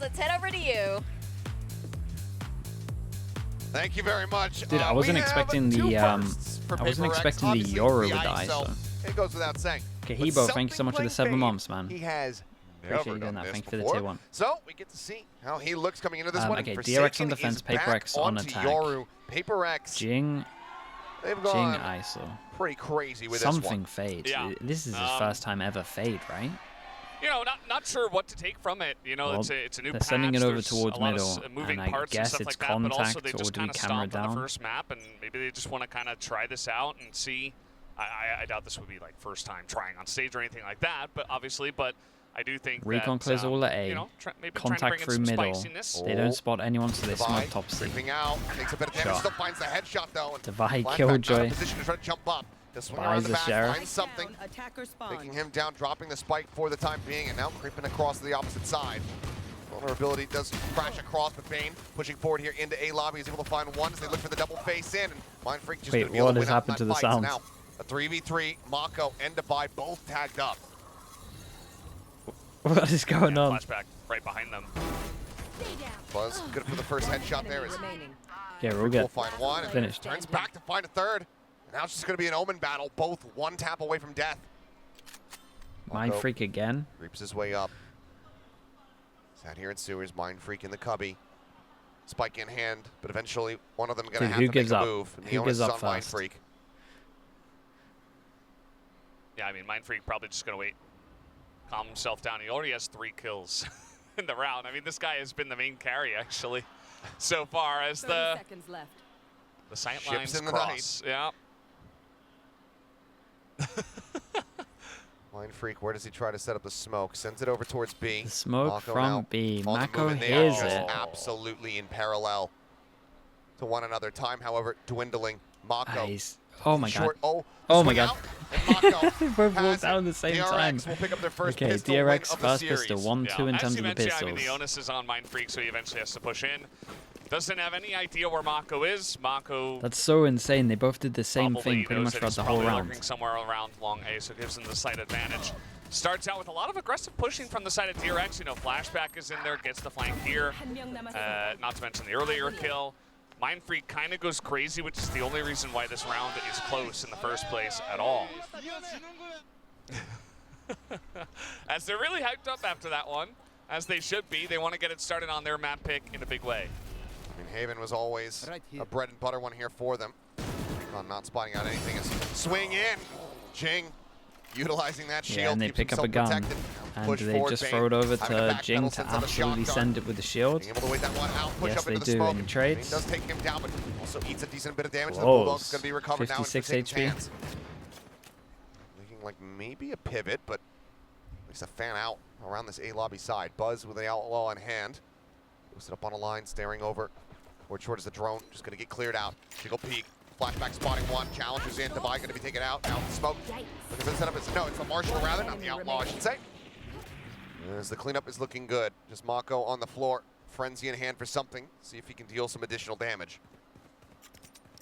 let's head over to you. Thank you very much. Dude, I wasn't expecting the Yoru with the ISO. It goes without saying. Kahibo, thank you so much for the 7 months, man. He has Appreciate never you doing done that. this Thank you for the before. tier 1. So we get to see how he looks coming into this one. Okay, Forsaken DRX on defense, is PRX back on onto attack. Yoru. PRX. Jing They've gone ISO. pretty crazy with Something this one. fade. Yeah. This is his first time ever fade, right? You know, not sure what to take from it. You know, Well, it's a new they're patch. sending it over There's towards a lot middle, of moving and I parts guess and stuff it's like that, but also contact they or just do we kind of camera stomped on down? the first map, and maybe they just want to kind of try this out and see. I doubt this would be like first time trying on stage or anything like that, but obviously, I do think Recon that, clears all at A. you know, maybe Contact through trying to bring middle. in some spiciness. They don't spot anyone, so they Divide, smoke top C. creeping out, takes a bit of damage, Shot. still finds the headshot though. And Divide, Flashback Killjoy. not in a position to try to jump up. Just swing around Buys the the back, sheriff. finds something, Attacker taking him down, dropping the spike for the time being, and now creeping across to the opposite side. Vulnerability does crash across, but Bane pushing forward here into A lobby is able to find one as they look for the double face in, and Mind Freak just Wait, going to be able what to has win out happened in to that the fight. So sound? now a 3v3, Mako and Divide both tagged up. What is going on? Flashback right behind them. Buzz good for the first headshot there. As Yeah, we're we'll good. find one. And Finished. turns back to find a third. And now it's just going to be an Omen battle, both one tap away from death. Mind Mako Freak again. creeps his way up. Sat here in sewers, Mind Freak in the cubby. Spike in hand, but eventually one of them going to Dude, have who to gives make a up? move. And the Who onus gives is up on Mind first? Freak. Yeah, I mean, Mind Freak probably just going to wait, calm himself down. He already has 3 kills in the round. I mean, this guy has been the main carry, actually, so far as the sight Ships lines in the cross. Yeah. Mind Freak, where does he try to set up the smoke? Sends it over towards B. The smoke Mako from now B. on the Mako move, and they are hears just it. absolutely in parallel to one another. Time, however, dwindling. Mako. Nice. Oh my god. Short, oh Oh my swing god. out, and Mako They both has walked out it. at the same DRX time. will pick up their first Okay, pistol win DRX of the first series. pistol, 1-2 in As terms you of the mentioned, pistols. I mean, the onus is on Mind Freak, so he eventually has to push in. Doesn't have any idea where Mako is. Mako That's so insane. They both did the same probably thing pretty knows much that throughout he's the whole probably round. lurking somewhere around long A, so it gives him the side advantage. Starts out with a lot of aggressive pushing from the side of DRX. You know, Flashback is in there, gets the flank here. Not to mention the earlier kill. Mind Freak kind of goes crazy, which is the only reason why this round is close in the first place at all. As they're really hyped up after that one, as they should be. They want to get it started on their map pick in a big way. I mean, Haven was always a bread and butter one here for them. Recon not spotting out anything. As swing in. Jing utilizing that shield. Yeah, and they keeps pick up a himself gun. protected. And Push they forward, just Bane. throw it over Having a to backpedal, Jing to sends out a absolutely shotgun. send it with the shield. Being able to wait that one out, push Yes, up they into the do smoke. in Bane trades. does take him down, but also eats a decent bit of damage. The Close. Bulldog's going to be recovered now in 56 Forsaken's HP. hands. Looking like maybe a pivot, but at least a fan out around this A lobby side. Buzz with the outlaw in hand. Posted up on a line, staring over. Or short as the drone, just going to get cleared out. Jiggle peek. Flashback spotting one. Challengers in. Divide going to be taken out. Out in the smoke. Looking for the setup. No, it's the Marshal rather, not the outlaw, I should say. As the cleanup is looking good. Just Mako on the floor. Frenzy in hand for something. See if he can deal some additional damage.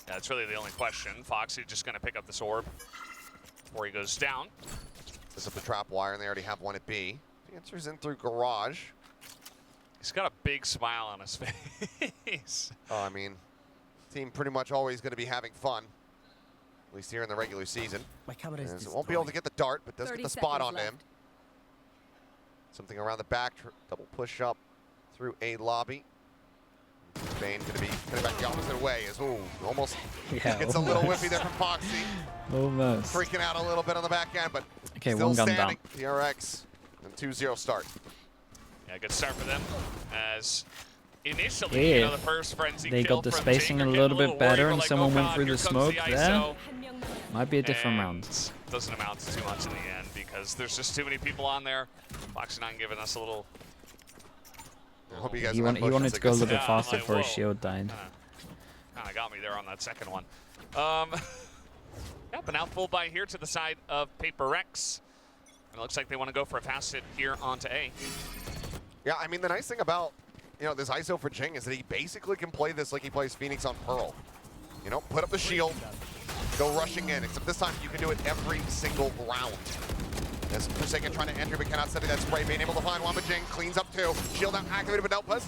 Yeah, that's really the only question. Foxy just going to pick up this orb before he goes down. This is the trap wire, and they already have one at B. The answer's in through garage. He's got a big smile on his face. Oh, I mean, team pretty much always going to be having fun. At least here in the regular season. My camera is Won't be able to get the dart, but does get the spot on him. Something around the back, double push up through A lobby. Bane going to be coming back the opposite way as almost gets a little whiffy there from Foxy. Almost. Freaking out a little bit on the back end, but Okay, still one gun standing. down. DRX and 2-0 start. Yeah, good start for them. As initially, you know, the first frenzy They kill got the from spacing Jing, a they're little getting bit better, worried, and like, someone oh went God, through here the comes smoke the there. ISO. Might be a different And round. Doesn't amount to too much in the end because there's just too many people on there. Foxy 9 giving us a little. I hope you guys He have wanted motions to go a little bit Yeah, I'm faster like, before his whoa. shield died. Kind of got me there on that second one. Yep, an out full buy here to the side of PRX. And it looks like they want to go for a fast hit here onto A. Yeah, I mean, the nice thing about, this ISO for Jing is that he basically can play this like he plays Phoenix on Pearl. Put up the shield, go rushing in, except this time you can do it every single round. As Forsaken trying to enter, but cannot study that spray. Being able to find Wamba Jing, cleans up two. Shield out, activated, but no buzz.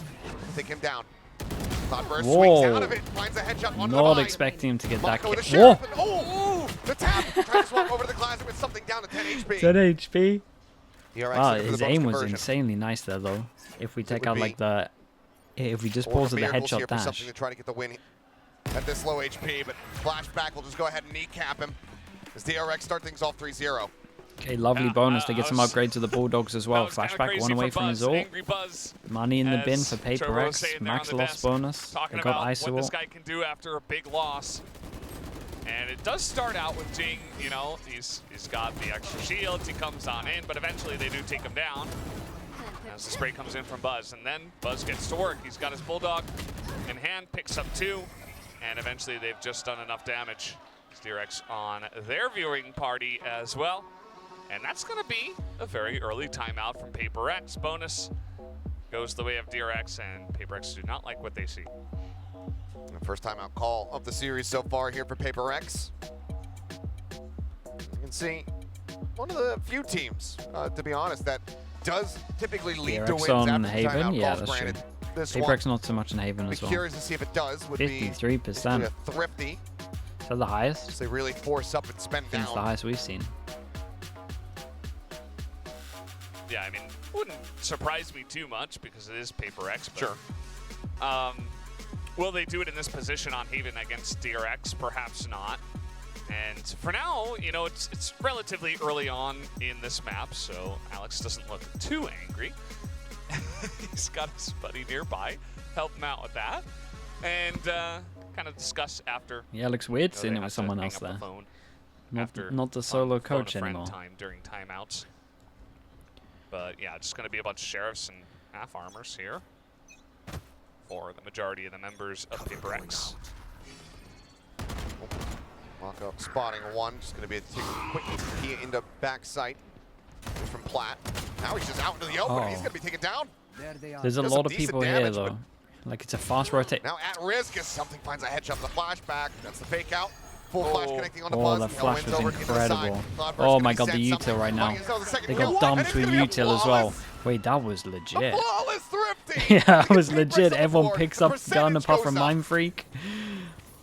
Take him down. Cloudburst swings out of it, finds a headshot on the Not line. expecting him to get that Mako kick. with a sheriff, and oh, the tap. Trying to swap over to the Classic with something down to 10 HP. 10 HP. DRX Wow, looking for his the bonus aim was conversion. insanely nice there, though. If we take would out be like the, if we just Or pause at the miracles here headshot for something dash. to try to get the win at this low HP, but Flashback will just go ahead and kneecap him as DRX start things off 3-0. Okay, lovely bonus. They get some upgrades to the Bulldogs as well. Flashback one away from his ult. Money in the bin for Paper X. Max loss bonus. Talking They got about ISO what this ult. guy can do after a big loss. And it does start out with Jing, you know, he's got the extra shields, he comes on in, but eventually they do take him down as the spray comes in from Buzz. And then Buzz gets to work. He's got his Bulldog in hand, picks up two, and eventually they've just done enough damage. DRX on their viewing party as well. And that's going to be a very early timeout from Paper X. Bonus goes the way of DRX, and Paper X do not like what they see. The first timeout call of the series so far here for Paper X. You can see one of the few teams, to be honest, that does typically lead to DRX wins on after Haven? timeout Yeah, calls. that's true. Granted, this Paper one, X not so much in Haven be as well. curious to see if it does. Would be 53%. a thrifty. Is that the highest? As they really force up and spend I think it's the down. highest we've seen. Yeah, I mean, wouldn't surprise me too much because it is Paper X. But, Sure. Will they do it in this position on Haven against DRX? Perhaps not. And for now, you know, it's relatively early on in this map, so Alex doesn't look too angry. He's got his buddy nearby, help him out with that, and kind of discuss after. Yeah, it looks weird You know, seeing they it have with to someone hang else up the there. phone Not, not the solo coach phone a friend anymore. time during timeouts. But yeah, just going to be a bunch of sheriffs and half armors here for the majority of the members of Paper X. Mako spotting one, just going to be a quick key into backside from Platt. Now he's just out into the open. He's going to be taken down. There's a Does lot some of people decent here, damage, though. Like, it's a fast rotate. Now at risk as something finds a headshot to the flashback. That's the fake out. Full flash connecting on the Oh, buzz. the flash wins was over into the side. incredible. Cloudburst Oh gonna my be god, the sent util something. right now. Finding himself the second They kill, got dumped and it's with gonna be a util as well. flawless- Wait, that was A legit. flawless thrifty. Yeah, that was Big bricks legit. on the Everyone board. picks The up gun percentage apart goes from up. Mind Freak.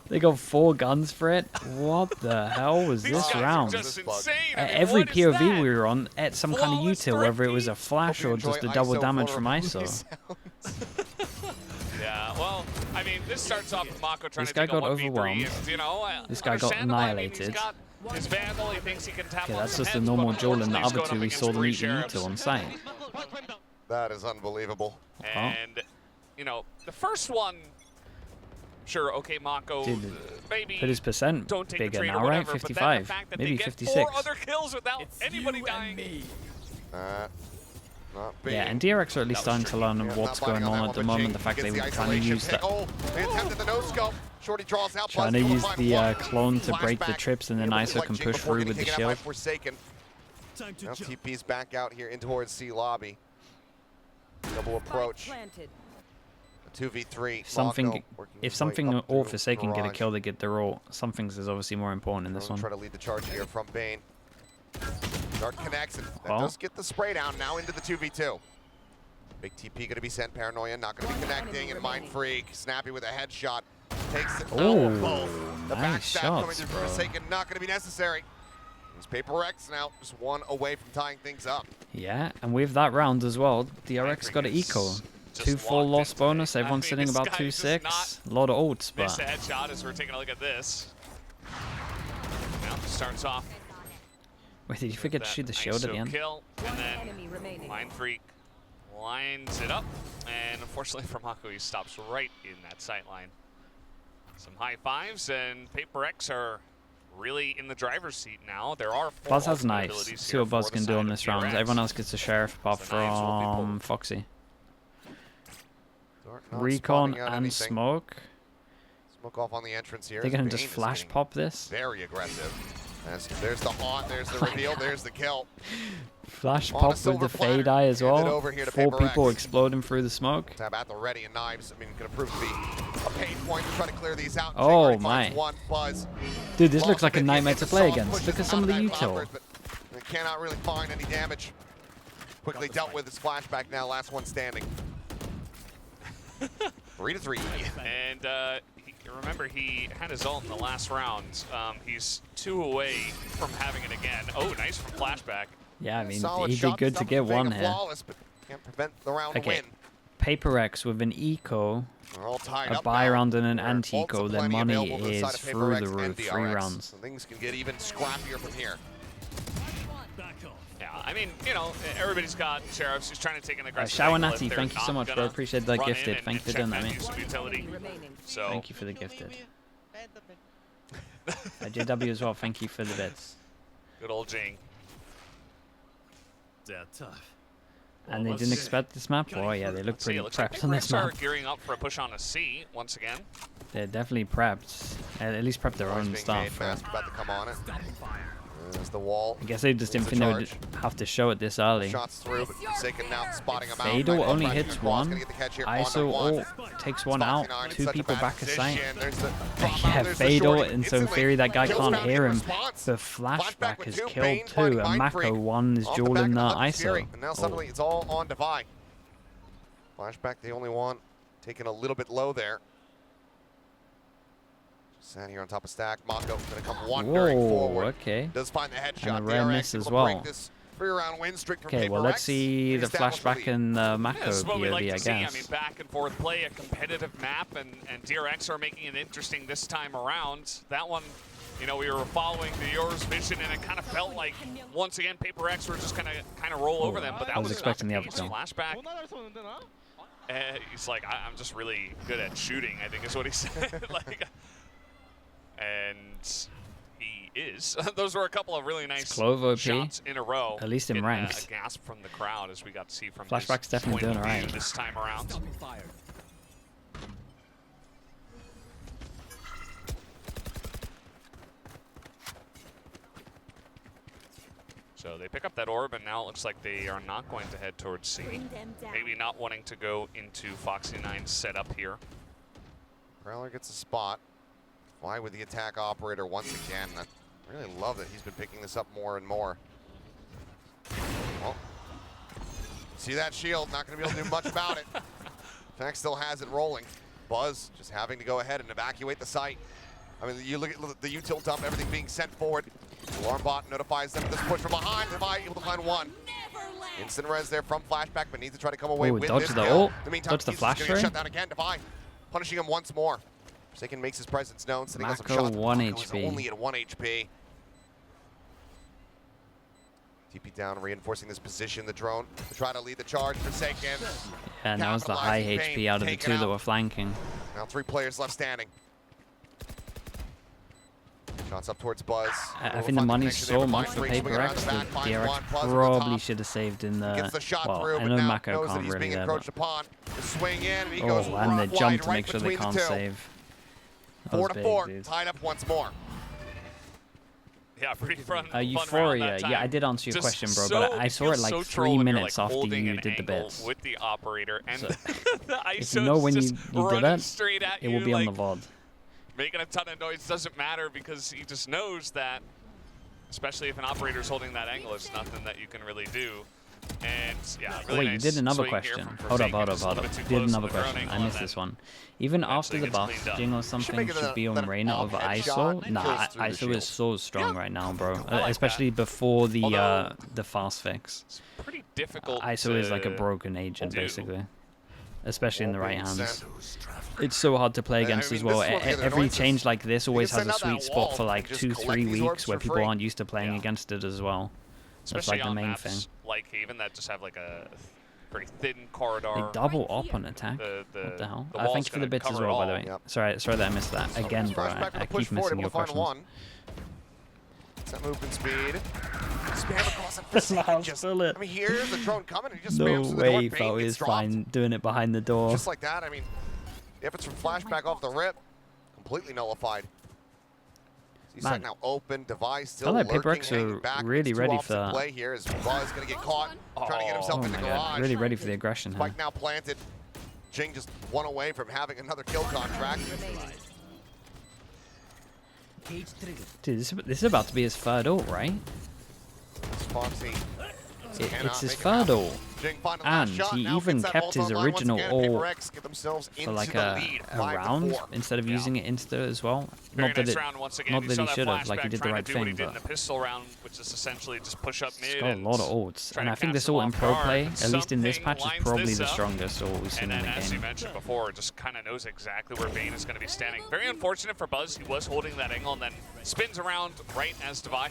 They got 4 guns for it. What the hell was These this guys are round? just This bug. insane. I mean, Every what is POV that? we were on at some kind of Flawless util, whether it was a thrifty. flash Hope or you just enjoy a double ISO damage from vulnerability ISO. Yeah, well, I mean, this starts off with Mako trying This to guy take a got 1v3, overwhelmed. and, you know, This guy got understandable. I mean, annihilated. he's got his Vandal, he thinks he can tap Okay, on that's some just a heads, normal but duel, and the unfortunately, other he's two going we up saw them against eat three util on site. That is unbelievable. And, you know, the first one, sure, okay, Mako, Dude, maybe But his percent don't take bigger the trade now, or right? whatever, but then the 55, fact that maybe they get 56. 4 other kills without anybody dying. Not being Yeah, and DRX are at least That was starting to learn Yeah, what's not biting going that on one, at the but moment. Jing The fact they gets were the trying to use isolation that. pick. Oh, they attempted the no scope. Shorty draws out. Trying Buzz to will use find the one. clone to break the Flashback. trips, and then Able to ISO collect can Jing push before through getting with the taken out by shield. Forsaken. Now TP's back out here in towards C lobby. Double approach. A 2v3. Something, Mako working if his way something up or to Forsaken get a garage. kill, they get their ult. Something's is obviously more important in this Gonna one. Try to lead the charge here from Bane. Dart connects, and that Well. does get the spray down now into the 2v2. Big TP going to be sent. Paranoia not going to be connecting, and Mind Freak snappy with a headshot. Takes it. Oh, both. The nice backstab coming shots, through bro. Forsaken not going to be necessary. It's Paper X now, just one away from tying things up. Yeah, and with that round as well, DRX got an eco. Just 2 full locked loss in bonus. today. I Everyone's mean, sitting this about guy does 2-6. A lot of ults, Miss but a headshot as we're taking a look at this. Now starts off wait, did you forget to that shoot the shield at the ISO end? kill, and then Mind Freak lines it up, and unfortunately for Mako, he stops right in that sight line. Some high fives, and Paper X are really in the driver's seat now. There are 4 Buzz has ultimate knives. abilities See here what Buzz for the can do side on of this round. DRX. Everyone else gets a sheriff apart So the knives will be pulled. from Foxy. Dart not Recon spotting out and anything. Smoke. Smoke off on the entrance here. They're as gonna Bane just is flash getting pop this. Very aggressive. There's the haunt, there's the reveal, there's the kill. Flash On a pop with silver the fade platter. eye as Hand it well. over here to 4 Paper people X. exploding through the smoke. Tab at the ready, and knives, I mean, going to prove to be a pain point to try to clear these out. Oh, Jing already finds my. one. Buzz. Dude, this Lost looks a like a bit, nightmare gets to the play soft against. pushes Look at some out of the that util. Cloudburst, but cannot really find any damage. Quickly dealt with his flashback now, last one standing. 3-3. And remember, he had his ult in the last round. He's 2 away from having it again. Oh, nice from flashback. Yeah, I mean, Solid he shot, did good to get one here. flawless, but can't prevent the round to win. PRX with an eco, They're all tied a up buy now. round and an There are anti-eco, ults their aplenty money available to the is side of through PRX the and roof. 3 DRX. rounds. So things can get even scrappier from here. Yeah, I mean, you know, everybody's got sheriffs. He's trying to take an aggressive Shower angle if Natty, they're thank you so not much, bro. gonna Appreciate that run in gifted. and Thank you for check doing that that, mate. use of utility. So Thank you for the gifted. JW as well, thank you for the bits. good old Jing. They're tough. And they didn't expect this map? Oh yeah, they look See, pretty it looks like prepped on this PRX are map. gearing up for a push on a C once again. They're definitely prepped. At least prepped their Noise own being stuff. made, Mask about to come on it. There's the wall. I guess they just didn't think they would have to show it this early. Shots through, but Forsaken now spotting him out. Fado only Right, hits Cross one. gonna get the catch here, ISO one-on-one. ult takes one out. 49 in 2 such a people bad back of sight. position. There's the drop Yeah, out, there's the shorty. Fado, and so in Instantly, theory that guy kills can't found in hear him. response. The Flashback flashback with is two, killed Bane too, finding and Mind Mako Freak. one is Off the back dueling of the Hunter's Fury, ISO. and now suddenly it's all on Divine. Flashback, the only one taking a little bit low there. Sat here on top of stack. Mako gonna come wandering Whoa, forward. okay. Does find the headshot. And a rare DRX miss as will well. break this 3-round win streak from Okay, well let's PRX. see the Establish flashback lead. and Yeah, Mako this is what we like POV, I to see. I mean, guess. back and forth play, a competitive map, and DRX are making it interesting this time around. That one, you know, we were following the Yours vision, and it kind of felt like once again PRX were just gonna kind of roll over them. But that I was was expecting the not case. outcome. Flashback. He's like, I'm just really good at shooting, I think is what he said. Like, and he is. Those were a couple of really nice Clover OP, shots in a row. at least in Getting ranks. a gasp from the crowd as we got to see from Flashback's his definitely point doing of view alright. this time around. So they pick up that orb, and now it looks like they are not going to head towards C. Maybe not wanting to go into Foxy 9's setup here. Prowler gets a spot. Why with the attack operator once again? I really love that he's been picking this up more and more. Well, see that shield, not going to be able to do much about it. Attack still has it rolling. Buzz just having to go ahead and evacuate the site. I mean, you look at the util dump, everything being sent forward. Alarm bot notifies them of this push from behind. Divine able to find one. Instant res there from Flashback, but needs to try to come away Ooh, with dodge this the kill. ult, In the meantime, dodge the he's flash gonna get ray. shut down again. Divine punishing him once more. Forsaken makes his presence known, sending out some Mako shots. 1 Mako is HP. only at 1 HP. TP down, reinforcing this position. The drone to try to lead the charge. Forsaken. Yeah, and that was the high Capitalizing HP Bane, out of the taken 2 that out. were flanking. Now 3 players left standing. Shots up towards Buzz. I think the money's so much for PRX that DRX probably should have saved in the... Gets the shot Well, through, I but know now Mako knows that can't he's really being there, encroached but... upon. The swing in, and he Oh, goes and the wide jump to right make sure they between can't the two. save. That was 4-4, big, dude. tied up once more. Yeah, pretty fun. Euphoria, yeah, I did answer your question, bro, but I saw it like 3 minutes after you did the bits. With the operator, and So, the if you know ISO's when you just did running that, straight at it will you, be on like, the VOD. making a ton of noise doesn't matter because he just knows that, especially if an operator's holding that angle, it's nothing that you can really do. And yeah, really Wait, nice you did another swing here question. from Hold up, Forsaken, hold up, just a hold little up. bit too You did close to another the drone question. angle, I and missed then this one. Even after eventually the gets buff, cleaned up. Jingle something make it should a- be on let it Reina all over headshot ISO. and Nah, kills through the ISO shield. is so strong Yeah. right now, bro. I like Especially before Although- the fast fix. It's pretty difficult. ISO is like a to broken agent, do. basically. Especially in the All right being hands. sent. It's so hard to play I against mean, as well. this is what the Every annoyances- change like this always can has a send out sweet that spot wall for like and just 2-3 collect these orbs weeks where for people free. aren't used to playing Yeah. against it as well. That's Especially like the on main maps thing. like Haven that just have like a very thin corridor. They double up on attack. The What the hell? the Thank wall's you for the gonna bits as cover it well, by the all. way. Yep. Sorry that I missed that. Again, bro. Flashback with I the push keep forward, missing able your to find questions. one. It's that movement speed. Spam across and Forsaken just, Fill it. I mean, here's the drone coming, and he just No spams through the door. way, Bane Fo gets is dropped. fine doing it behind the door. Just like that, I mean, if it's from Flashback off the rip, completely nullified. He's Man. now open, device still feel like lurking, PRX hanging are back. really Two ready opposite for that. play here as Buzz going to get caught, trying to get himself Oh in my the god, garage. really ready for the aggression here. Spike now planted. Jing just one away from having another kill contract. Dude, this is about to be his third ult, right? Foxy. It's his third ult, and he even kept his original ult for like a round instead of using it insta as well. Not that he should have, like he did the right thing, but the pistol round, which is essentially just push up mid. He's got a lot of ults, and I think this ult in pro play, at least in this patch, is probably the strongest ult we've seen in the game. As you mentioned before, just kind of knows exactly where Vayne is going to be standing. Very unfortunate for Buzz. He was holding that angle and then spins around right as Devi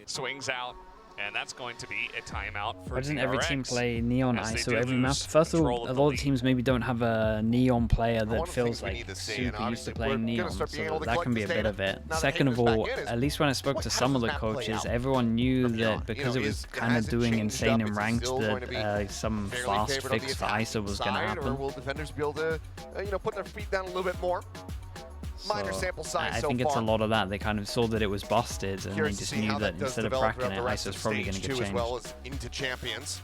swings out. And that's going to be a timeout for Why doesn't DRX, every team play Neon ISO every map? lose First of all, control a of lot the of teams maybe don't have a Neon player that feels we like need to see, super and used to obviously playing we're Neon, gonna start being so able to that can be a collect bit this of it. data. Now Second the of haters all, back in is, at least when I spoke to some of the coaches, everyone knew that because it was kind of doing insane in ranked that some fast fix for ISO was going to happen. Or will defenders be able to, put their feet down a little bit more? Minor sample size I so think far. it's a lot of that. They kind of saw that it was busted, and they just knew that instead of cracking it, ISO's probably going to get changed. As well as into champions.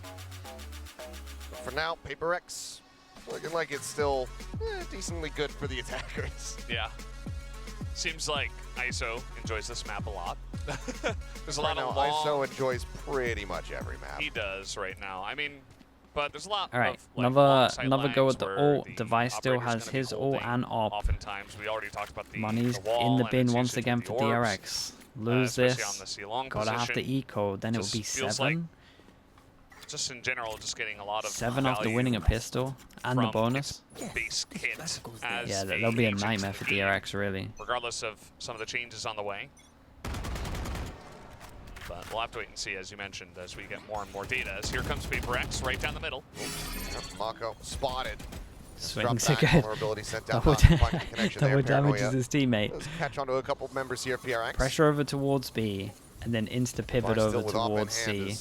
But for now, PRX looking like it's still decently good for the attackers. Yeah. Seems like ISO enjoys this map a lot. There's a lot of long... ISO enjoys pretty much every map. He does right now. I mean, but there's a lot All right, of like, another go at the ult. the Device still operator's has gonna be his ult holding. and op. Oftentimes, we already talked about the Money's wall, in the and bin it's once usually again the for orbs, DRX. Lose especially on the this. C-long Gotta have the position. eco, then it will Just be feels 7. Just in general, just getting a lot of 7 after value winning a pistol and the from bonus. its base kit. As Yeah, that'll be a agent nightmare in for the game, DRX, really. regardless of some of the changes on the way. But we'll have to wait and see, as you mentioned, as we get more and more data. As here comes PRX right down the middle. Yep, Mako spotted. Swings Drop back, again. vulnerability sent down. Double damages his teammate. Let's catch onto a couple members here, PRX. Pressure over towards B, and then insta pivot over towards C.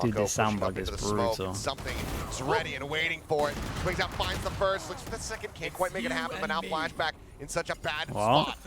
Dude, this soundbug is brutal. Something is ready and waiting for it. Swings out, finds the first, looks for the second, can't quite make it happen, but now Flashback in such a bad spot.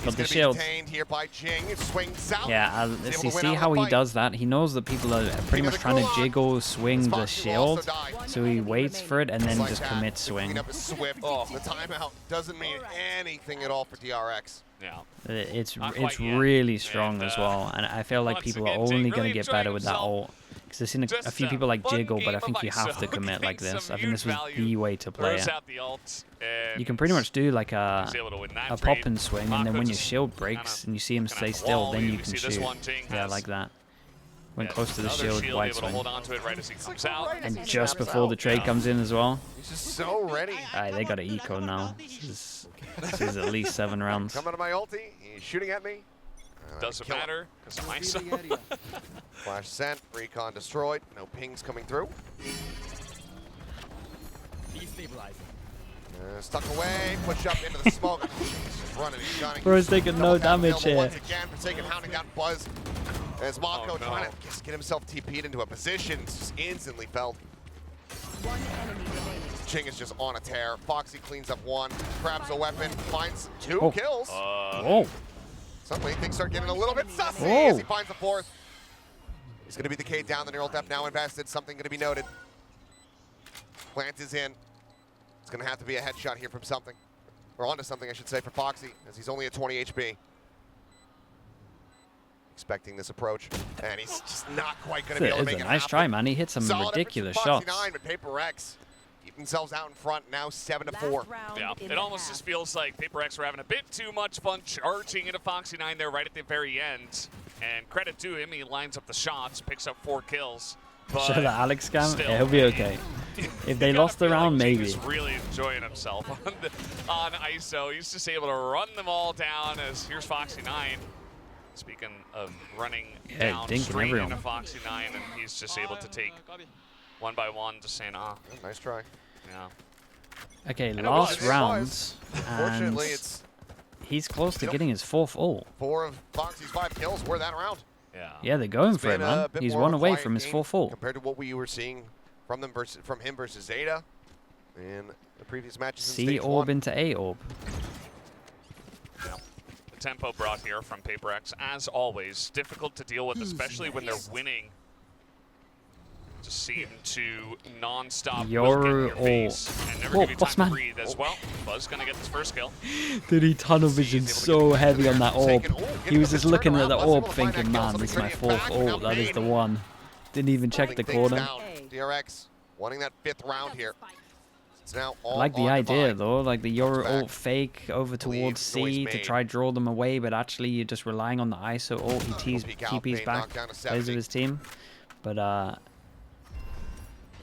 Got the shield. Detained here by Jing. It swings out. Yeah, see how he does that? He knows that people are pretty much trying to jiggle, swing the shield, so he waits for it and then just commits swing. The timeout doesn't mean anything at all for DRX. Yeah. It's really strong as well, and I feel like people are only going to get better with that ult. Because I've seen a few people like Jiggle, but I think you have to commit like this. I think this was the way to play it. You can pretty much do like a pop and swing, and then when your shield breaks and you see him stay still, then you can shoot. Yeah, like that. Went close to the shield, wide swing. And just before the trade comes in as well. He's just so ready. Alright, they got an eco now. This is at least 7 rounds. Coming to my ulti, he's shooting at me. Doesn't matter, because of myself. Flash sent, recon destroyed, no pings coming through. Stuck away, push up into the smoke. He's just running, he's gunning. Bro's taking no damage here. Once again, Forsaken hounding down Buzz. As Mako trying to just get himself TP'd into a position, it's just instantly felt. Ching is just on a tear. Foxy cleans up 1, grabs a weapon, finds 2 kills. Whoa. Suddenly things start getting a little bit sussy as he finds the 4th. He's going to be the K down, the neural depth now invested. Something going to be noted. Plant is in. It's going to have to be a headshot here from something. Or onto something, I should say, for Foxy, as he's only at 20 HP. Expecting this approach, and he's just not quite going to be able to make it happen. Nice try, man. He hit some ridiculous shots. 9, but PRX keep themselves out in front, now 7-4. Yeah, it almost just feels like PRX were having a bit too much fun charging into Foxy 9 there right at the very end. And credit to him, he lines up the shots, picks up 4 kills. Show the Alex scam, he'll be okay. If they lost the round, maybe. He's really enjoying himself on ISO. He's just able to run them all down as here's Foxy 9. Speaking of running down straight into Foxy 9, and he's just able to take 1 by 1, just saying, nice try. Yeah. Okay, last rounds. Unfortunately, he's close to getting his 4th ult. 4 of Foxy's 5 kills were that round. Yeah, they're going for it, man. He's 1 away from his 4th ult. Compared to what we were seeing from him versus Zeta in the previous matches. C orb into A orb. Yeah. The tempo brought here from PRX, as always, difficult to deal with, especially when they're winning. seem to non-stop Your your face and never whoa, give you time Bossman. to breathe as well. Buzz gonna get this first kill. Dude, he tunnel visioned so heavy on that orb. He was just looking at the orb thinking, man, this is my 4th ult. That is the one. Didn't even check the corner. DRX wanting that 5th round here. It's now all I like the idea though, like the Yoru ult fake over Believe towards C noise to made. try draw them away, but actually you're just relying on the ISO ult. He TP's back, plays with his team. But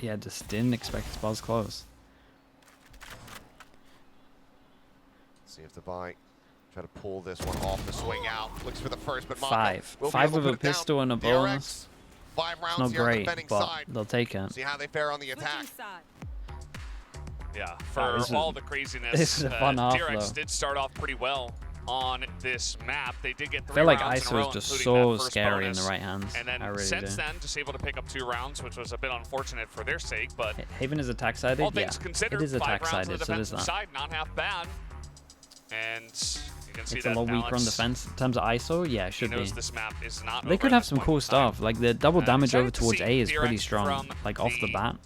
yeah, just didn't expect his buzz close. See if the buy try to pull this one off the swing out. Looks for the first, but Five will be with able to a put it down. pistol and a DRX, bonus. 5 rounds It's not here on the great, defending but side. they'll take it. See how they fare on the attack. Yeah, for all the craziness, this is a fun half, DRX though. did start off pretty well on this map. They did get 3 I feel like rounds in a ISO row, is just including so that first scary in bonus. the right hands. And then I really since do. then, just able to pick up 2 rounds, which was a bit unfortunate for their sake. But Haven is attack sided. all Yeah, things considered, it is 5 attack rounds on sided, the so there's defensive that. side, not half bad. And you can see It's a that lot weaker on Alex, defense in terms of ISO. Yeah, it he should be. knows this map is not They over could at have this some point cool in time. stuff. Like the double damage excited over to towards see A is pretty DRX strong. from Like off the the bat.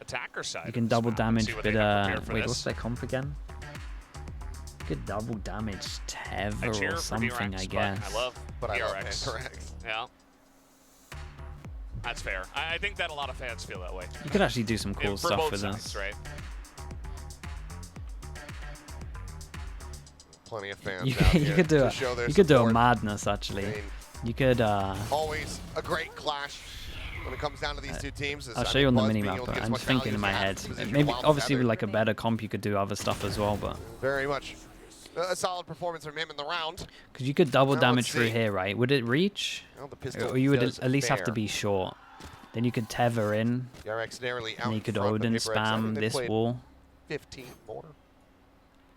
Attacker side. You can of this double map and damage see what with they have prepared for wait, this. what's their comp again? You could double damage I Tether cheer or for something, DRX, I but guess. I love But I love DRX. PRX. Yeah. That's fair. I think that a lot of fans feel that way. You could actually do some cool For stuff both with sides, this. right? Plenty of fans You out could, here you could do to a show their you could do a support. madness actually. I mean, You could always a great clash when it comes down to these two teams. I'll show you on the minimap, but I'm just thinking in my head. Maybe obviously with like a better comp you could do other stuff as well, but Very much a solid performance from him in the round. because you could double Now damage let's through see. here, right? Would it reach? Well, the pistol Or you would does at least have to fare. be short. Then you could tether in, DRX narrowly out and you in could front, but Odin PRX, I think spam they this played wall, 15 more.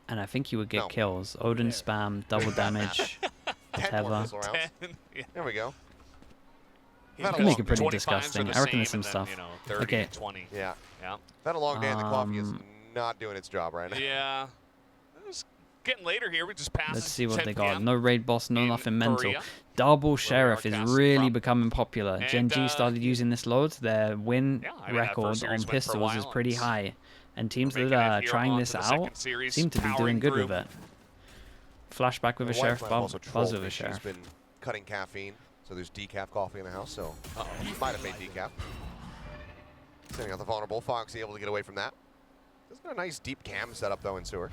and I think you would get No. kills. Odin spam, double damage. 10 more Tether. missile rounds. Yeah. There we go. He That'll could make walk. it pretty 25s are disgusting. the I reckon same, there's some and then, stuff. You know, 30 Okay. and 20. Yeah. Yeah. That a long day in the coffee is Um, not doing its job right now. Yeah. It's getting later here. We just passed. Let's see what 10 they got. PM No raid boss, no in nothing mental. Korea. Double Sheriff is broadcasting really from. becoming popular. Gen And, G started using this loads. Their win Yeah, I mean, that record first series on went for a pistols is while, pretty and high. And teams we're that making it are here trying onto this the second out series, seem to be powering doing good through. with it. Flashback with a The Sheriff, wife might have also buzz trolled with me. a She's Sheriff. been cutting caffeine, so there's decaf coffee in the house, so might have made decaf. Sending out the vulnerable. Foxy able to get away from that. This got a nice deep cam setup though in sewer.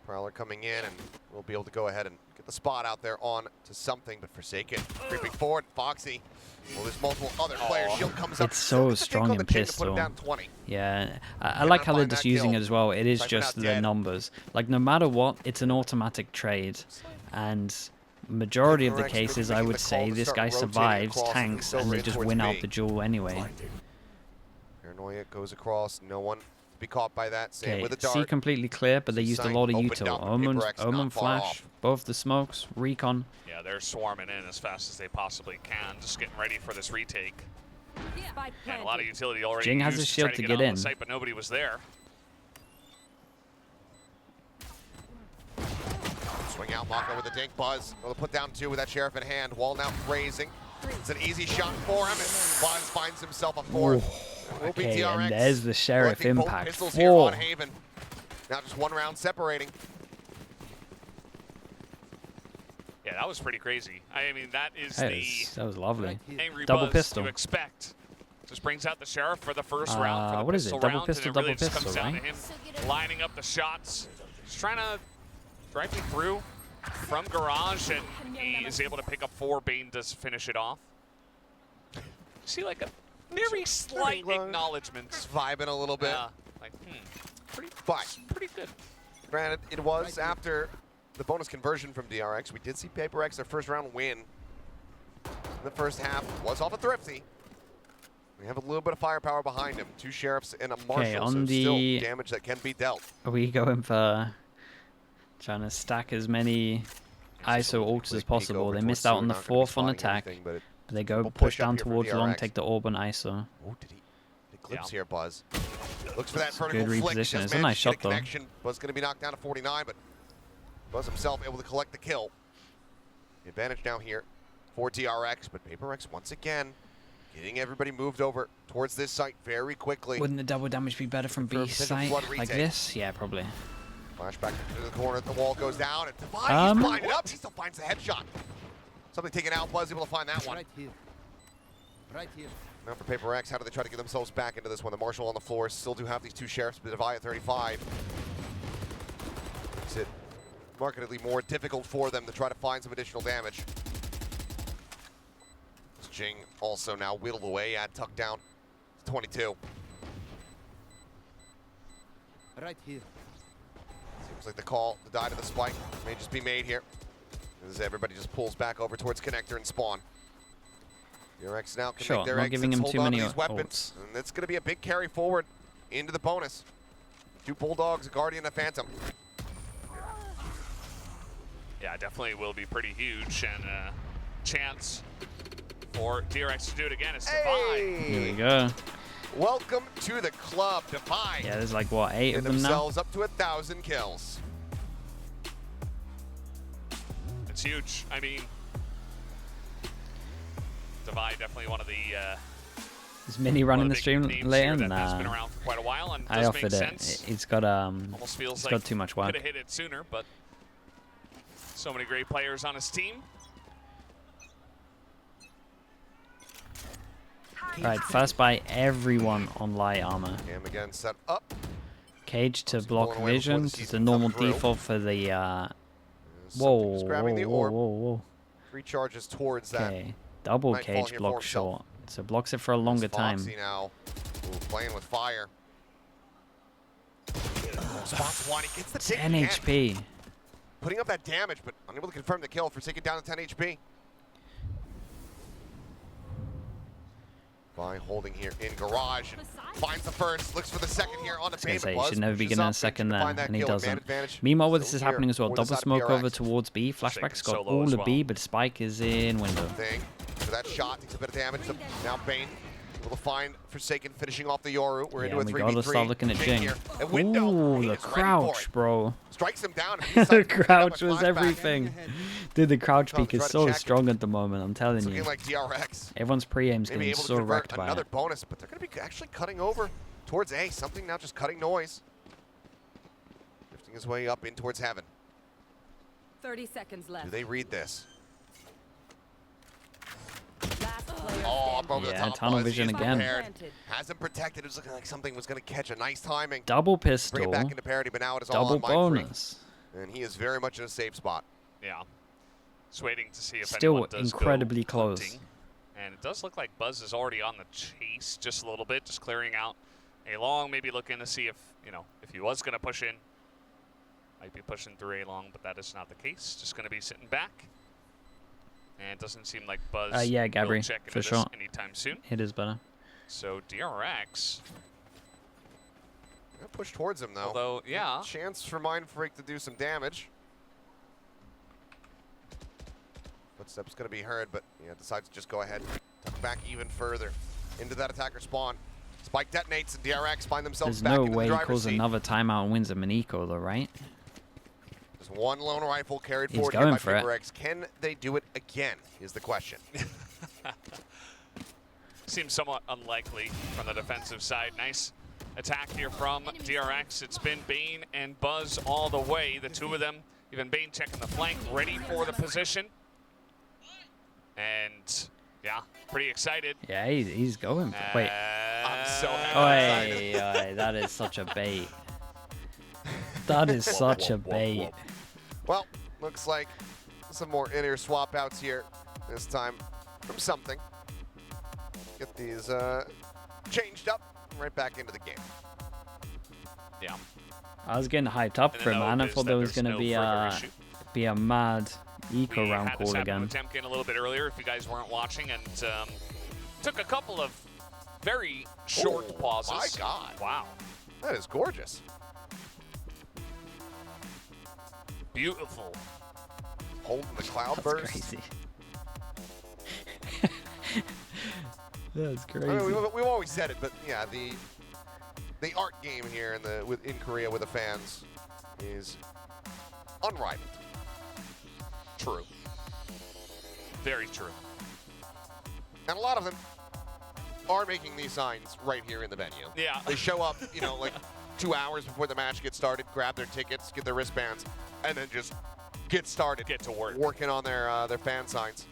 Prowler coming in, and we'll be able to go ahead and get the spot out there on to something, but Forsaken creeping forward. Foxy. Well, there's multiple other players. Shield comes up. It's so Gets the take strong on the in chin to put him pistol. down 20. Yeah, I Cannot like how they're find just that using kill. it as well. It is Cypher just now the dead. numbers. Like no matter what, it's an automatic trade, and majority of the PRX cases I making would the call say to this start guy rotating survives across tanks and and they over just towards win B. out the duel anyway. Paranoia goes across. No one to be caught by that. Same Okay, with the C dart. completely clear, but they used a Sign lot of opened util. up, and Omen, PRX not Omen far flash, off. both the smokes, recon. Yeah, they're swarming in as fast as they possibly can, just getting ready for this retake. And a lot of utility already Jing has used his to try shield to get get on in. the site, but nobody was there. Swing out, Mako with a dink. Buzz will put down 2 with that Sheriff in hand. Wall now raising. It's an easy shot for him, and Buzz finds himself a 4th. Will be Okay, DRX and there's the Sheriff collecting both impact. pistols here 4. on Haven. Now just 1 round separating. Yeah, that was pretty crazy. I mean, that is That was lovely. the angry Double buzz pistol. you expect. Just brings out the Sheriff for the first round for the what is it? pistol Double round, pistol, and it really double just comes pistol, down to him lining up the shots. Just trying to drive me through from garage, and he is able to pick up 4. Bane does finish it off. See, like a very slight acknowledgement. Just vibing a little bit. Like, Pretty good. Granted, it was after the bonus conversion from DRX. We did see PRX their first round win. The first half was off a Thrifty. We have a little bit of firepower behind him. 2 Sheriffs and a Marshal, on so the- still damage that can be dealt. Are we going for trying to stack as many ISO ults as possible? They missed out on the 4th on attack. But They go We'll push push up down here for towards long, DRX. take the orb and ISO. oh, did he glimpse here, Buzz? Looks for that vertical good flick. repositioning. Just It's a managed nice to get shot, though. connection. Buzz going to be knocked down to 49, but Buzz himself able to collect the kill. The advantage now here for DRX, but PRX once again Getting everybody moved over towards this site very quickly. Wouldn't the double damage be better from B site like this? Yeah, probably. Flashback to the corner, the wall goes down, and Divine, he's blinded up. He still finds the headshot. Something taken out, Buzz able to find that one. Right here. Right here. Now for PRX, how do they try to get themselves back into this one? The Marshal on the floor, still do have these two Sheriffs, but Divine at 35. Makes it markedly more difficult for them to try to find some additional damage. Jing also now whittled away at tuck down to 22. Right here. Seems like the call, the die to the spike may just be made here, as everybody just pulls back over towards connector and spawn. DRX now can make their not giving him too many these weapons, and it's going to be a big carry forward into the bonus. 2 Bulldogs, a Guardian, a Phantom. Yeah, definitely will be pretty huge, and chance for DRX to do it again. It's Divine. Here we go. Welcome to the club, Divine. Yeah, there's like, what, 8 of them now? Themselves up to 1,000 kills. It's huge. I mean, Divine definitely one of the Is Mini running the stream later? That has been around for quite a while, and I offered it. It's got almost feels it's like got too much work. Could have hit it sooner, but so many great players on his team. Right, first by everyone on light armor. Cam again set up. Cage to block visions. It's the normal default for the. Something's grabbing the orb. Whoa. 3 charges towards that. Okay, double Nightfall cage here block for himself. short. So blocks it for a longer time. Foxy now. Ooh, playing with fire. Spots one. He gets the 10 tick HP. Putting up that damage, but unable to confirm the kill. Forsaken down to 10 HP. By holding here in garage and finds the first, looks for the second here on the pavement. He should never be getting a second there, and he doesn't. Meanwhile, what this is happening as well, double smoke over towards B. Flashback's got all the B, but Spike is in window. For that shot, takes a bit of damage. Now Bane able to find Forsaken finishing off the Yoru. We're into a 3v3. We gotta start looking at Jing. Ooh, the crouch, bro. Strikes him down. The crouch was everything. Dude, the crouch peak is so strong at the moment, I'm telling you. Looking like DRX. Everyone's pre-aim's getting so wrecked by another bonus, but they're going to be actually cutting over towards A. Something now just cutting noise. Drifting his way up in towards heaven. 30 seconds left. Do they read this? Oh, up over the top. Tunnel vision again. Has him protected. It was looking like something was going to catch a nice timing. Double pistol. Bring it back into parity, but now it is double all on bonus. And he is very much in a safe spot. Yeah. Just waiting to see if still anyone does incredibly go close. Hunting. And it does look like Buzz is already on the chase just a little bit, just clearing out A long, maybe looking to see if, you know, if he was going to push in. Might be pushing through A long, but that is not the case. Just going to be sitting back. And it doesn't seem like Buzz yeah, Gabri, will check into for this sure. anytime soon. It is better. So DRX. Push towards him, though. Although, yeah. Chance for Mind Freak to do some damage. Footsteps going to be heard, but yeah, decides to just go ahead. Tuck back even further into that attacker spawn. Spike detonates and DRX find themselves back There's in no way the he driver's calls seat. another timeout and wins a Miniko, though, right? Just one lone rifle carried He's forward going here by for it. PRX. Can they do it again is the question. Seems somewhat unlikely from the defensive side. Nice attack here from DRX. It's been Bane and Buzz all the way. The two of them, even Bane checking the flank, ready for the position. And yeah, pretty excited. Yeah, he's going. Wait. I'm so happy. Oi, that is such a bait. That is such a bait. Well, looks like some more in-ear swap outs here this time from something. Get these changed up and right back into the game. Yeah. I was getting hyped up for him, man. I thought there was going to be a mad eco round call again. Temkin a little bit earlier, if you guys weren't watching, and took a couple of very short pauses. My God! Wow, that is gorgeous. Beautiful. Holding the cloud That's burst. crazy. That's crazy. I mean, we've always said it, but yeah, the art game here in Korea with the fans is unrivaled. True. Very true. And a lot of them are making these signs right here in the venue. Yeah. They show up, you know, like 2 hours before the match gets started, grab their tickets, get their wristbands, and then just get started. Get to work. Working on their fan signs.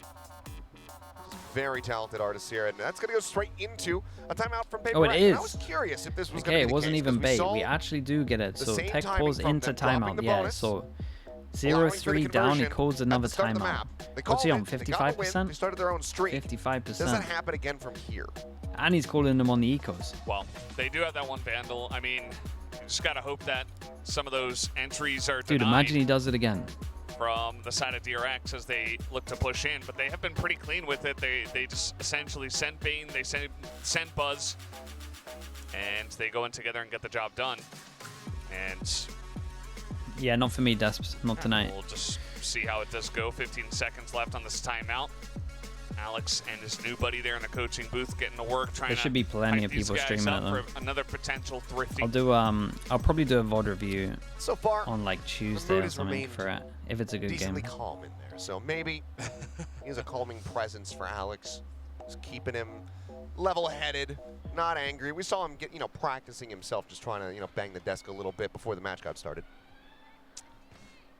Very talented artists here, and that's going to go straight into a timeout from PRX. Oh, it is. I was curious if this was Okay, going to be it wasn't the case, even 'cause bait. saw We actually do get it. the So same Tech timing pulls from into them dropping timeout. the Yeah, bonus, so allowing for the 0-3 down, he conversion calls at another the start of the timeout. map. They What's he called on, it, they got the win, 55%? They started their own streak. 55%. Does that happen again from here? And he's calling them on the ecos. Well, they do have that one Vandal. I mean, you just got to hope that some of those entries are Dude, denied imagine he does it again. from the side of DRX as they look to push in, but they have been pretty clean with it. They just essentially send Bane, they send Buzz, and they go in together and get the job done. And Yeah, not for me, Desps. Not tonight. we'll just see how it does go. 15 seconds left on this timeout. Alex and his new buddy there in the coaching booth getting to work, trying There should be plenty hype of these people guys streaming up it, though. for another potential thrifty. I'll probably do a VOD review So far, on like Tuesday mood or has something remained for it, if it's a good decently game. calm in there. So maybe he's a calming presence for Alex. Just keeping him level-headed, not angry. We saw him get, practicing himself, just trying to, bang the desk a little bit before the match got started.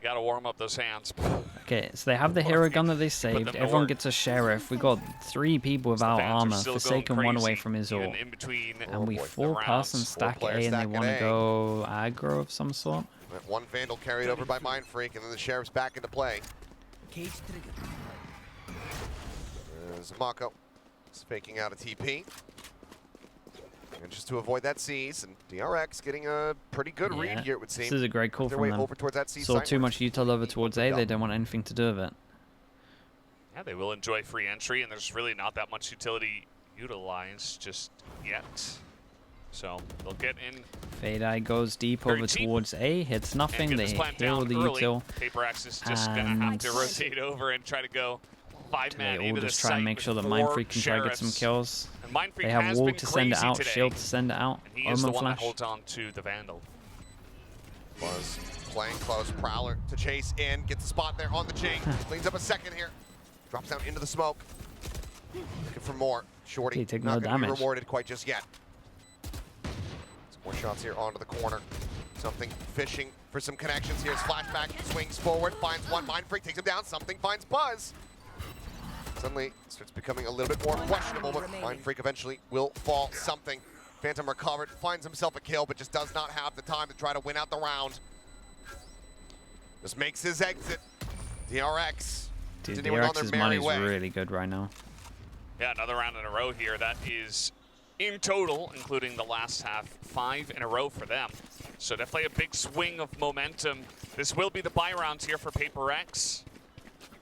You gotta warm up those hands. Okay, so they have the hero gun that they saved. them to Everyone work. gets a sheriff. We got 3 people without Fans are armor. still going Forsaken one away crazy, from his even ult. in between And we boy. full pass and rounds. stack A, Four-player and they stack want to at A. go aggro of some sort. That one Vandal carried over by Mind Freak, and then the Sheriff's back into play. Cage trigger. There's Mako. He's faking out a TP. And just to avoid that C's, and DRX getting a pretty good read here, it would seem. This is a great call Their from way them. over towards that C Saw site too where much util over towards A. up. They don't want anything to do with it. Yeah, they will enjoy free entry, and there's really not that much utility utilized just yet. So they'll get in. Fade Eye goes deep Very over cheap. towards A, hits And nothing. get They this plant heal down the early. util. PRX is just gonna have to And- rotate over and try to go 5-man They all into the just try and site make sure with that Mind 4 Freak can try to get some sheriffs. kills. And Mind Freak They have has wall been to send it crazy out, today, shield to send it out, and he is the armor one that flash. holds on to the Vandal. Buzz playing close. Prowler to chase in. Gets the spot there on the Jing. Cleans up a second here. Drops down into the smoke. Looking for more. Shorty He took not no going to be damage. rewarded quite just yet. Some more shots here onto the corner. Something fishing for some connections here. His flashback swings forward. Finds one. Mind Freak takes him down. Something finds Buzz. Suddenly starts becoming a little bit more questionable, but Mind Freak eventually will fall. Something. Phantom recovered, finds himself a kill, but just does not have the time to try to win out the round. Just makes his exit. DRX. Dude, continuing on their DRX's merry money's way. really good right now. Yeah, another round in a row here. That is in total, including the last half, 5 in a row for them. So definitely a big swing of momentum. This will be the buy rounds here for PRX.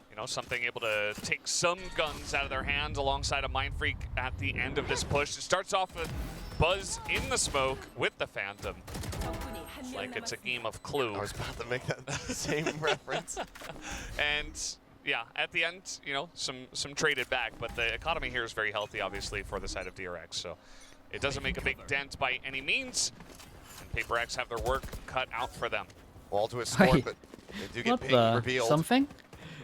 You know, something able to take some guns out of their hands alongside a Mind Freak at the end of this push. It starts off with Buzz in the smoke with the Phantom. Like it's a game of Clue. I was about to make that same reference. And yeah, at the end, you know, some traded back, but the economy here is very healthy, obviously, for the side of DRX. So it doesn't make a big dent by any means. And PRX have their work cut out for them. All to his sport, Wait, but they do get What ping the? revealed. Something?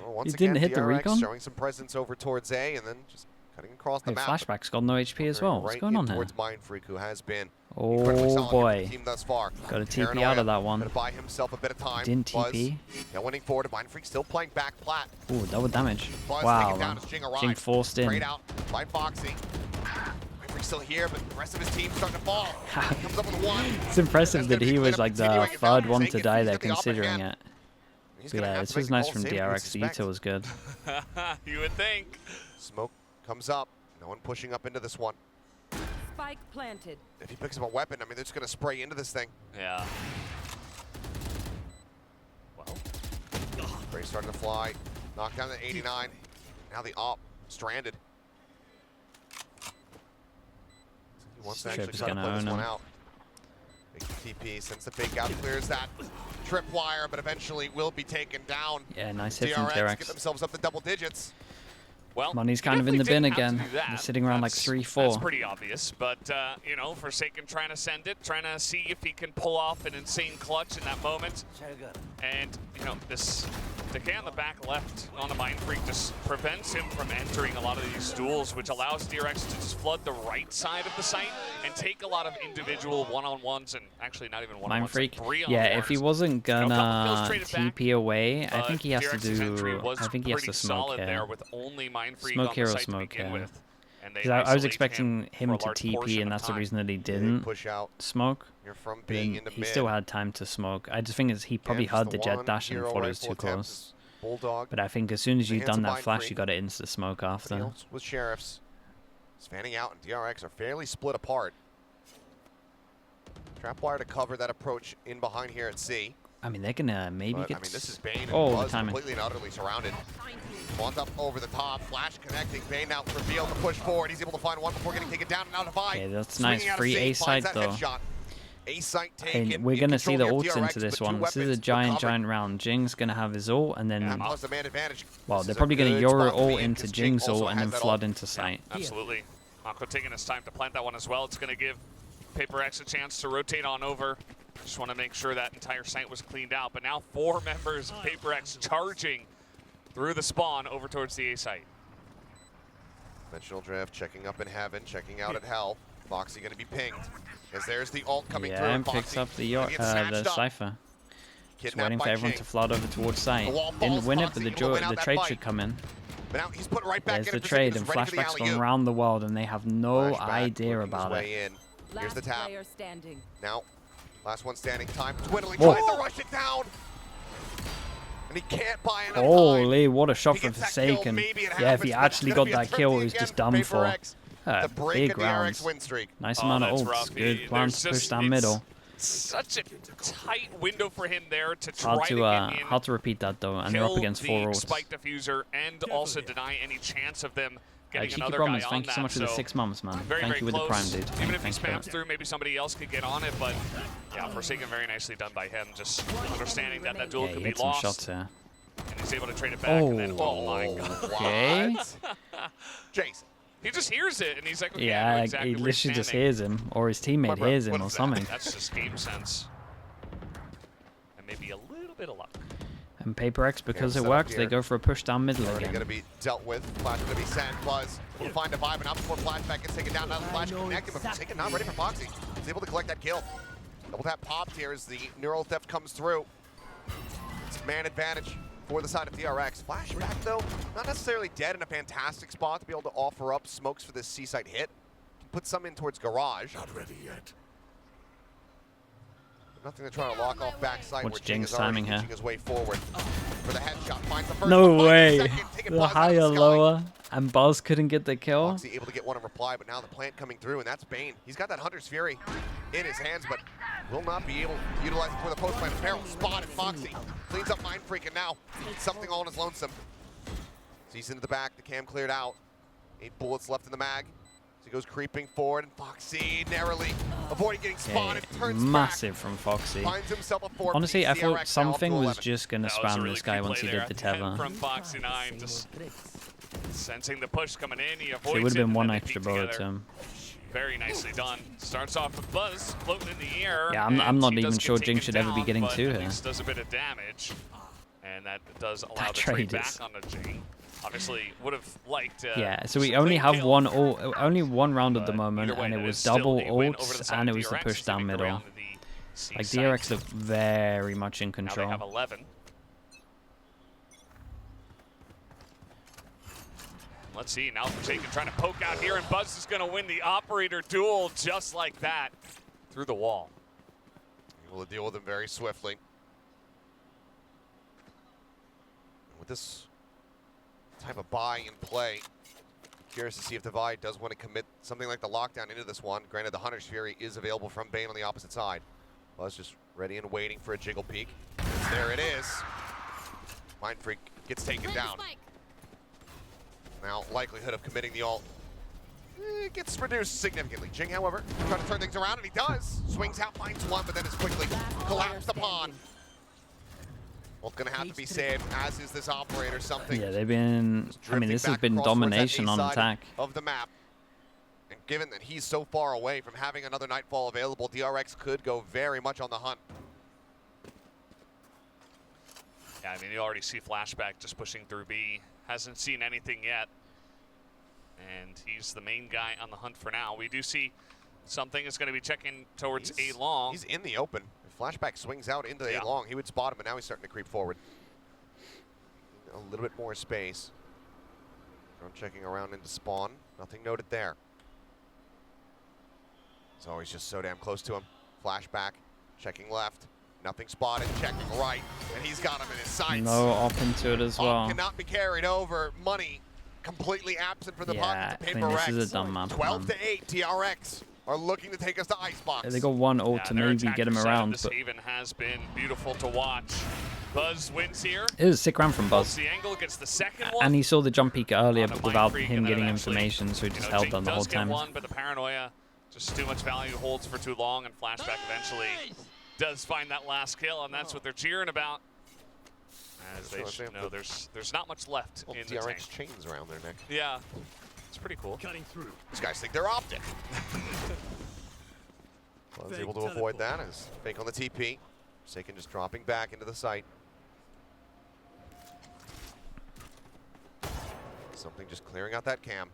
Well, once You again, didn't hit the DRX recon? showing some presence over towards A, and then just cutting across the Hey, map. Flashback's got no HP as well. What's Right going in on here? towards Mind Freak, who has been Oh, incredibly solid boy. for the team thus far. Got a TP out Paranoia of that one. gonna buy himself a bit of time. Didn't Buzz, TP. now winning forward. Mind Freak still playing back plat. Ooh, double damage. Buzz Wow, taken down man. as Jing arrives. Jing forced in. Straight out by Foxy. Mind Freak's still here, but the rest of his team's starting to fall. Comes up with one. It's impressive That's that gonna he be was clean up, like the continuing it third down, one take to it. die He's there, got the upper considering hand. it. He's But gonna yeah, have this to was make nice all from save we DRX. The suspect. util was good. You would think. Smoke comes up. No one pushing up into this one. Spike planted. If he picks up a weapon, I mean, they're just going to spray into this thing. Yeah. Well, Spray starting to fly. Knocked down to 89. Now the op stranded. He wants to actually Trip's try to gonna play this own one him. out. Big TP sends the fake out, clears that tripwire, but eventually will be taken down. Yeah, nice hit from DRX get DRX. themselves up to double digits. well, Money's you kind of in the definitely bin didn't have to again. do that. They're sitting around like That's- 3-4. That's pretty obvious, but you know, Forsaken trying to send it, trying to see if he can pull off an insane clutch in that moment. And, you know, this decay on the back left on the Mind Freak just prevents him from entering a lot of these duels, which allows DRX to just flood the right side of the site and take a lot of individual one-on-ones, and actually not even one-on-ones, Mind Freak. three-on-ones. Yeah, if he wasn't gonna TP away, I But think he has to DRX's entry do. was I think he has to pretty smoke solid here. there with only Mind Freak Smoke on here the or site to smoke begin here. with. And they Because I was isolate expecting him for a to large portion TP, and of that's the time. reason that he Big didn't push out. smoke. You're from But being then into he mid. still had time to smoke. I just think he probably Again, heard just the jet dash and hero thought it was rifle too attempt close. is Bulldog. But I think as soon as The you've hands done of that Mind flash, Freak. you got to insta smoke after. Deals with Sheriffs. Fanning out and DRX are fairly split apart. Trapwire to cover that approach in behind here at C. I mean, they're gonna maybe But, get. I mean, this is Bane and Oh, the Buzz timing. completely and utterly surrounded. Wants up over the top, flash connecting. Bane now revealed to push forward. He's able to find one before getting taken down and out of eye. Okay, that's Swinging nice. out of Free C, A finds side that though. headshot. A site taken. And we're in gonna see the control here, ults into DRX, this but two one. This is a weapons giant recovered. round. Jing's gonna have his ult, and then And plus the man advantage. well, This they're is a probably gonna good Yoru spot to be ult in, into 'cause Jing's also ult and has then that flood ult. into sight. Absolutely. Aqua taking his time to plant that one as well. It's going to give PRX a chance to rotate on over. Just want to make sure that entire site was cleaned out. But now 4 members of PRX charging through the spawn over towards the A site. Dimensional drift, checking up in heaven, checking out at hell. Foxy going to be pinged. As there's the ult coming through. Yeah, and Foxy picks up the gonna get snatched up. Cypher. Just Kidnapped waiting by for everyone Jing. to flood over towards sight. The wall Didn't falls, win it, Foxy but able to win out the that trade fight. should come in. But now he's put right back There's in the position, trade, he's and ready for the flashbacks from alley-oop. around the world, and they have no Flashback, idea working his about way it. in. Here's the Last tap. player standing. Now, last one standing. Time dwindling. Whoa. Tries to rush it down. And he can't buy enough time. Holy, what a shot He from gets that kill, Forsaken. maybe it Yeah, if he happens, but actually it's got gonna be a that kill, frenzy he was again just for done for. PRX. The break Big of the RX rounds. win streak. Nice Oh, amount of that's ults. rough. Good plan There's to push just- down it's middle. Such a tight window for him there to try Hard to to get in. hard to repeat that though, and they're up kill against the 4 ults. spike diffuser and also deny any chance of them getting Cheeky another Promise, guy on thank you so that. much for the So 6 months, man. very, Thank very you with the close. prime, dude. Even if he Thank you for spams that. through, maybe somebody else could get on it. But yeah, Forsaken very nicely done by him. Just understanding that that duel Yeah, could he be hit some lost, shots here. and he's able to trade it back. And then, oh my god, Okay. Jason. he just hears it and he's like, okay, I know Yeah, exactly he where literally he's just standing. hears him, or his teammate What, bro? hears him, What or is that? something. That's just game sense, and maybe a little bit of luck. And PRX, because Yeah, it set up works, they here. go for a push down middle Already again. going to be dealt with. Flash going to be sent. Buzz will find a vibe and up before flashback gets taken down. Now the flash connected, but Forsaken not ready for Foxy. He's able to collect that kill. Double tap popped here as the neural theft comes through. It's man advantage for the side of DRX. Flashback though, not necessarily dead, in a fantastic spot to be able to offer up smokes for this C-site hit. Can put some in towards garage. Not ready yet. Nothing to try to lock off backside Watch where Jing Jing's is already timing here. inching his way forward. For the headshot, finds the first No one, finds way! the second, taking The Buzz out of higher, the sky. lower, and Buzz couldn't get the kill. Foxy able to get one in reply, but now the plant coming through, and that's Bane. He's got that Hunter's Fury in his hands, but will not be able to utilize it for the post-plant. Apparel spotted Foxy. Cleans up Mind Freak, and now something all in his lonesome. Sees into the back, the cam cleared out. 8 bullets left in the mag. So he goes creeping forward, and Foxy narrowly avoiding getting spotted, Okay, turns massive from Foxy. back, finds himself a 4 Honestly, I DRX thought now up something to was 11. just gonna That was a spam really this guy key once play he there did the at the end tether. from Foxy 9, just sensing the push coming in. He avoids It would have been and one then they extra peek bullet to together. him. Very nicely done. Starts off with Buzz floating in the air. Yeah, I'm and not he even does sure get Jing taken should ever be down, getting but two at here. least does a bit of damage, and that does allow That the trade trade back is- on the Jing. Obviously, would have liked. Yeah, so we some only clean have kill, only one round at the but moment, either way, and it that was is still double a win over the ults, side and of it was the DRX push as they down make the middle. round to the C Like site. DRX looked very much in Now they control. have 11. Let's see, now Forsaken trying to poke out here, and Buzz is going to win the operator duel just like that through the wall. Able to deal with him very swiftly. With this type of buy in play, curious to see if Divide does want to commit something like the lockdown into this one. Granted, the Hunter's Fury is available from Bane on the opposite side. Buzz just ready and waiting for a jiggle peek. There it is. Mind Freak gets taken down. Now, likelihood of committing the ult gets reduced significantly. Jing, however, trying to turn things around, and he does. Swings out, finds one, but then is quickly collapsed upon. Both going to have to be saved, as is this operator. Something. Yeah, they've been. I mean, drifting this has back been across towards that domination A on side attack. of the map. And given that he's so far away from having another Nightfall available, DRX could go very much on the hunt. Yeah, I mean, you already see Flashback just pushing through B. Hasn't seen anything yet. And he's the main guy on the hunt for now. We do see something is going to be checking towards A long. He's in the open. If Flashback swings out into A long, he would spot him, but now he's starting to creep forward. A little bit more space. I'm checking around into spawn. Nothing noted there. He's always just so damn close to him. Flashback, checking left. Nothing spotted, checking right, and he's got him in his sights. No up into it as well. Cannot be carried over. Money completely absent for the pocket to I mean, this is PRX. a dumb map. 12 to 8, DRX are looking to take us to Icebox. Yeah, they got one ult to maybe get him around. This even has been beautiful to watch. Buzz wins here. It was a sick round from Buzz. The angle gets the second one. And he saw the jump peek earlier, but without Freak, him getting eventually, information, so he just held on the whole time. One, but the paranoia, just too much value, holds for too long, and Flashback eventually does find that last kill, and that's what they're cheering about. As they should know, there's not much left in the DRX tank. chains around their neck. Yeah, it's pretty cool. Cutting through. These guys think they're optic. Well, was able to avoid that as fake on the TP. Forsaken just dropping back into the site. Something just clearing out that cam.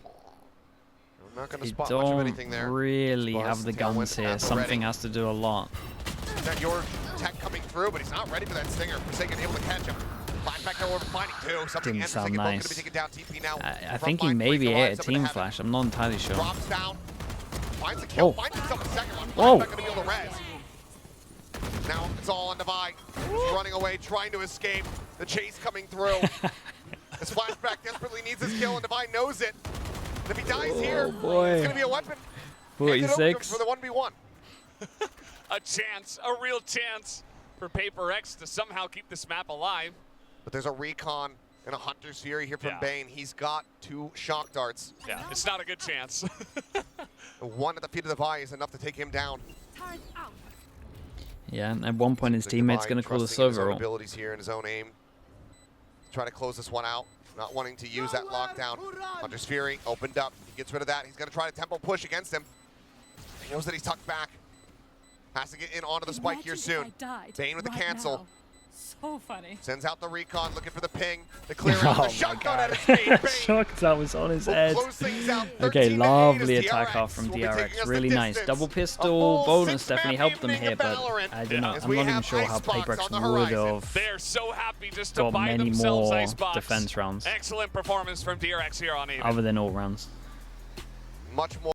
I'm not going to You spot much of anything don't there. really have the guns here. Something has to do a lot. That your tech coming through, but he's not ready for that stinger. Forsaken able to catch him. Flashback over finding two. Something Didn't sound nice. Going to be taken down. TP now. I think he maybe ate a team flash. I'm not entirely sure. Drops down. Finds a kill. Oh. Finds himself a second one. Whoa. Flashback going to be able to res. Now it's all on Divide. He's running away, trying to escape. The chase coming through. This Flashback desperately needs his kill, and Divide knows it. And if he dies here, boy. it's going to be a weapon. 46. For the 1v1. A chance, a real chance for PRX to somehow keep this map alive. But there's a recon and a Hunter's Fury here from Yeah. Bane. He's got 2 shock darts. Yeah, it's not a good chance. One at the feet of Divide is enough to take him down. Time out. Yeah, and at one point his teammate's going to call the trusting in his own server ult. abilities here in his own aim. Trying to close this one out. Not wanting to use that lockdown. Hunter's Fury opened up. He gets rid of that. He's going to try to tempo push against him. He knows that he's tucked back. Has to get in onto the spike here soon. Bane with the cancel. So funny. Sends out the recon, looking for the ping. The clear out. Oh The my shotgun at god. his feet. Bane Shocked that was on his will head. close things out. Okay, 13 to 8 lovely as attack DRX off from will be taking us DRX. the Really nice. distance. Double A pistol full bonus 6-map definitely helped them evening here, of but Valorant I don't know. as I'm we not even have sure how Icebox PRX on the would horizon. have They're so happy just to got buy many themselves more Icebox. defense rounds Excellent performance from DRX here on Aven. other than all rounds. Much more.